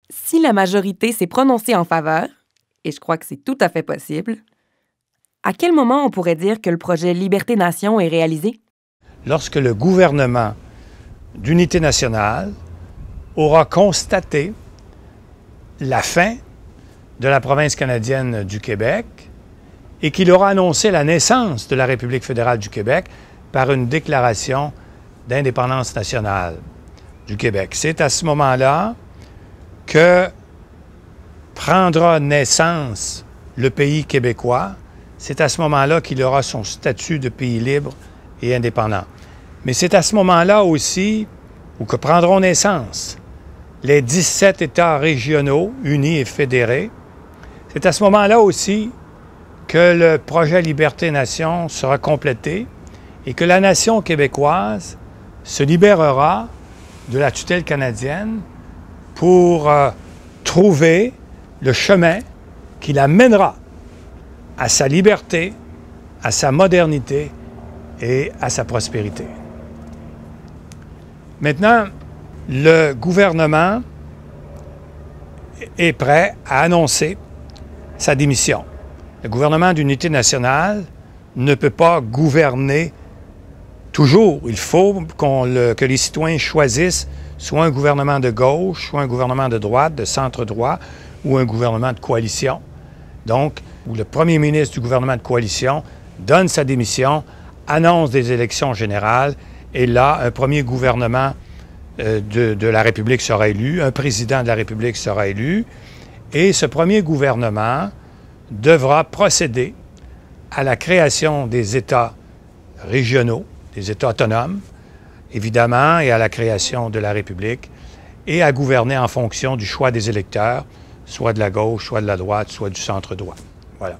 Si la majorité s'est prononcée en faveur, et je crois que c'est tout à fait possible, à quel moment on pourrait dire que le projet Liberté-Nation est réalisé? Lorsque le gouvernement d'unité nationale aura constaté la fin de la province canadienne du Québec et qu'il aura annoncé la naissance de la République fédérale du Québec par une déclaration d'indépendance nationale du Québec. C'est à ce moment-là que prendra naissance le pays québécois. C'est à ce moment-là qu'il aura son statut de pays libre et indépendant. Mais c'est à ce moment-là aussi où que prendront naissance les 17 États régionaux unis et fédérés. C'est à ce moment-là aussi que le projet Liberté-Nation sera complété et que la nation québécoise se libérera de la tutelle canadienne pour trouver le chemin qui la mènera à sa liberté, à sa modernité et à sa prospérité. Maintenant, le gouvernement est prêt à annoncer sa démission. Le gouvernement d'unité nationale ne peut pas gouverner toujours. Il faut que les citoyens choisissent soit un gouvernement de gauche, soit un gouvernement de droite, de centre-droit ou un gouvernement de coalition. Donc, où le premier ministre du gouvernement de coalition donne sa démission, annonce des élections générales et là, un premier gouvernement de la République sera élu, un président de la République sera élu et ce premier gouvernement devra procéder à la création des États régionaux, des États autonomes, évidemment, et à la création de la République, et à gouverner en fonction du choix des électeurs, soit de la gauche, soit de la droite, soit du centre-droit. Voilà.